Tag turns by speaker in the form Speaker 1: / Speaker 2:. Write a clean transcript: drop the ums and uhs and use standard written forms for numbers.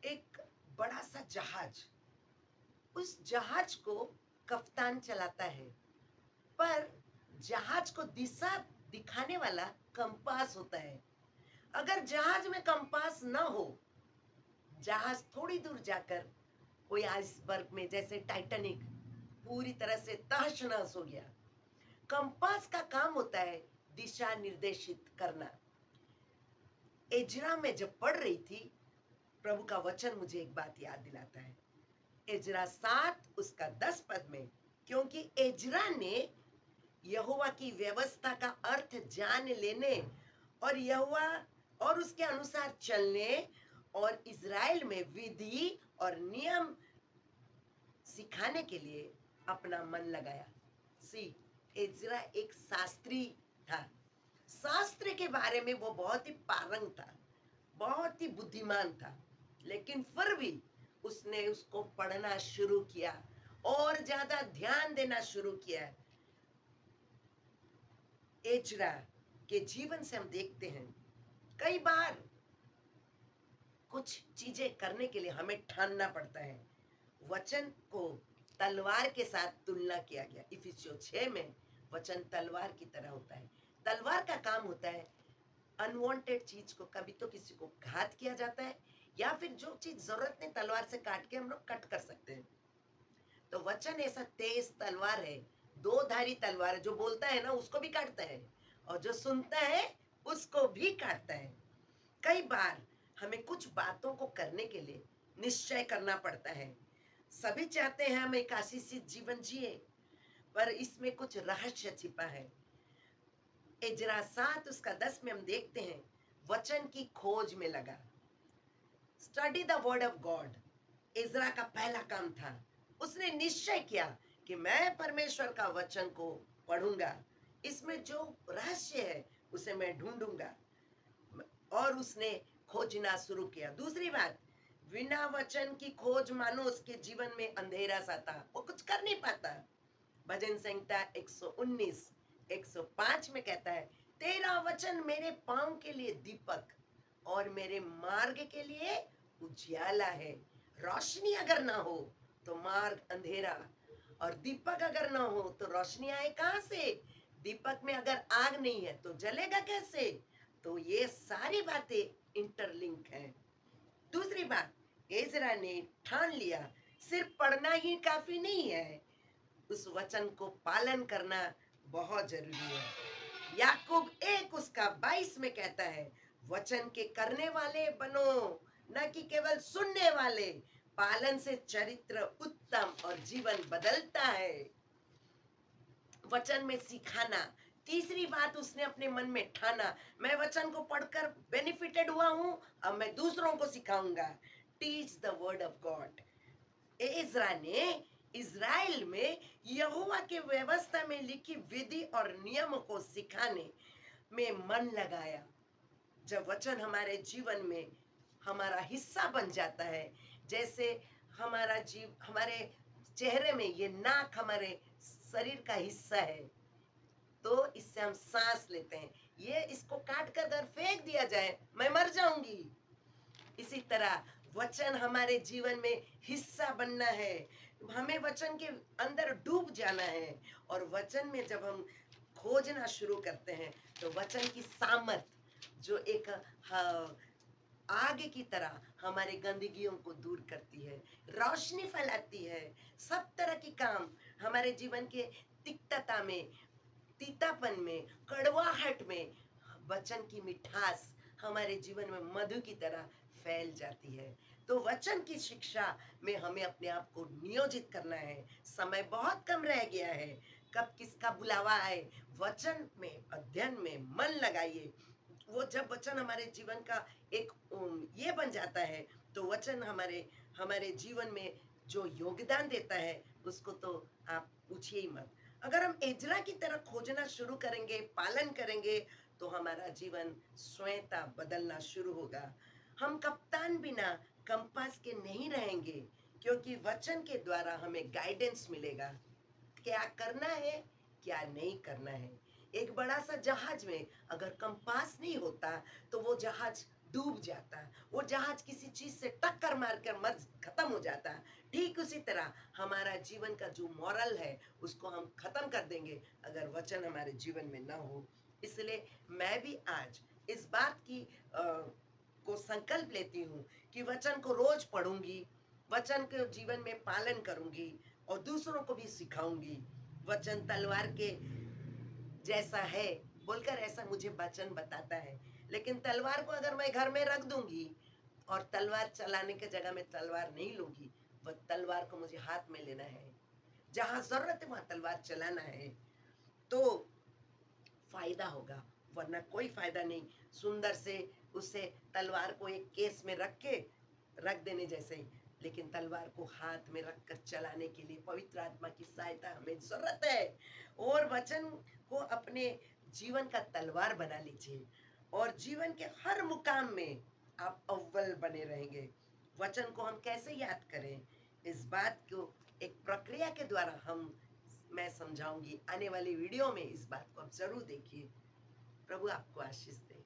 Speaker 1: एक बड़ा सा जहाज, उस जहाज को कप्तान चलाता है, पर जहाज को दिशा दिखाने वाला कंपास होता है। अगर जहाज में कंपास ना हो, जहाज थोड़ी दूर जाकर कोई आइसबर्ग में, जैसे टाइटैनिक, पूरी तरह से तहस-नहस हो गया। कंपास का काम होता है दिशा निर्देशित करना। एजरा में जब पढ़ रही थी, प्रभु का वचन मुझे एक बात याद दिलाता है। एजरा 7 उसका 10 पद में, क्योंकि एजरा ने यहोवा की व्यवस्था का अर्थ जान लेने और यहोवा और उसके अनुसार चलने और इज़राइल में विधि और नियम सिखाने के लिए अपना मन लगाया। सी, एजरा एक शास्त्री था। शास्त्र के बारे में वो बहुत ही पारंग था, बहुत ही बुद्धिमान था, लेकिन फिर भी उसने उसको पढ़ना शुरू किया और ज्यादा ध्यान देना शुरू किया। एजरा के जीवन से हम देखते हैं, कई बार कुछ चीजें करने के लिए हमें ठानना पड़ता है। वचन को तलवार के साथ तुलना किया गया। इफिसियों 6 में वचन तलवार की तरह होता है। तलवार का काम होता है अनवांटेड चीज को, कभी तो किसी को घात किया जाता है, या फिर जो चीज जरूरत नहीं तलवार से काट के हम लोग कट कर सकते हैं। तो वचन ऐसा तेज तलवार है, दो धारी तलवार है, जो बोलता है ना उसको भी काटता है और जो सुनता है उसको भी काटता है। कई बार हमें कुछ बातों को करने के लिए निश्चय करना पड़ता है। सभी चाहते हैं हम एक आशीषित जीवन जिए, पर इसमें कुछ रहस्य छिपा है। एजरा 7 उसका 10 में हम देखते हैं, वचन की खोज में लगा। Study the word of God Ezra का पहला काम था। उसने निश्चय किया कि मैं परमेश्वर का वचन को पढ़ूंगा, इसमें जो रहस्य है उसे मैं ढूंढूंगा, और उसने खोजना शुरू किया। दूसरी बात, बिना वचन की खोज मानो उसके जीवन में अंधेरा सा था, वो कुछ कर नहीं पाता। भजन संहिता 119 105 में कहता है, तेरा वचन मेरे पांव के लिए दीपक और मेरे मार्ग के लिए उजियाला है। रोशनी अगर ना हो तो मार्ग अंधेरा, और दीपक अगर ना हो तो रोशनी आए कहां से? दीपक में अगर आग नहीं है तो जलेगा कैसे? तो ये सारी बातें इंटरलिंक हैं। दूसरी बात, एजरा ने ठान लिया सिर्फ पढ़ना ही काफी नहीं है, उस वचन को पालन करना बहुत जरूरी है। याकूब 1 उसका 22 में कहता है, वचन के करने वाले बनो, न कि केवल सुनने वाले। पालन से चरित्र उत्तम और जीवन बदलता है। वचन में सिखाना। तीसरी बात, उसने अपने मन में ठाना, मैं वचन को पढ़कर बेनिफिटेड हुआ हूं, अब मैं दूसरों को सिखाऊंगा। Teach the word of God. Ezra ने इज़राइल में यहोवा के व्यवस्था में लिखी विधि और नियम को सिखाने में मन लगाया। जब वचन हमारे जीवन में हमारा हिस्सा बन जाता है, जैसे हमारे चेहरे में ये नाक हमारे शरीर का हिस्सा है, तो इससे हम सांस लेते हैं। ये इसको काट कर अगर फेंक दिया जाए मैं मर जाऊंगी। इसी तरह वचन हमारे जीवन में हिस्सा बनना है, हमें वचन के अंदर डूब जाना है, और वचन में जब हम खोजना शुरू करते हैं तो वचन की सामर्थ जो एक आग की तरह हमारे गंदगियों को दूर करती है, रोशनी फैलाती है। सब तरह की काम हमारे जीवन के तिक्तता में, तीतापन में, कड़वाहट में, वचन की मिठास हमारे जीवन में मधु की तरह फैल जाती है। तो वचन की शिक्षा में हमें अपने आप को नियोजित करना है। समय बहुत कम रह गया है, कब किसका बुलावा आए। वचन में अध्ययन में मन लगाइए। वो जब वचन हमारे जीवन का एक ये बन जाता है, तो वचन हमारे जीवन में जो योगदान देता है उसको तो आप पूछिए ही मत। अगर हम एजरा की तरह खोजना शुरू करेंगे, पालन करेंगे, तो हमारा जीवन स्वयंता बदलना शुरू होगा। हम कप्तान बिना कंपास के नहीं रहेंगे, क्योंकि वचन के द्वारा हमें गाइडेंस मिलेगा, क्या करना है क्या नहीं करना है। एक बड़ा सा जहाज में अगर कंपास नहीं होता तो वो जहाज डूब जाता, वो जहाज किसी चीज से टक्कर मार कर मर खत्म हो जाता। ठीक उसी तरह हमारा जीवन का जो मॉरल है उसको हम खत्म कर देंगे अगर वचन हमारे जीवन में ना हो। इसलिए मैं भी आज इस बात की को संकल्प लेती हूँ कि वचन को रोज पढ़ूंगी, वचन के जीवन में पालन करूंगी और दूसरों को भी सिखाऊंगी। वचन तलवार के जैसा है बोलकर ऐसा मुझे वचन बताता है, लेकिन तलवार को अगर मैं घर में रख दूंगी और तलवार चलाने के जगह में तलवार नहीं लूंगी, वह तलवार को मुझे हाथ में लेना है, जहां जरूरत है वहां तलवार चलाना है, तो फायदा होगा, वरना कोई फायदा नहीं। सुंदर से उसे तलवार को एक केस में रख देने जैसे ही, लेकिन तलवार को हाथ में रखकर चलाने के लिए पवित्र आत्मा की सहायता हमें जरूरत है। और वचन को अपने जीवन का तलवार बना लीजिए और जीवन के हर मुकाम में आप अव्वल बने रहेंगे। वचन को हम कैसे याद करें, इस बात को एक प्रक्रिया के द्वारा मैं समझाऊंगी आने वाली वीडियो में। इस बात को आप जरूर देखिए। प्रभु आपको आशीष दे।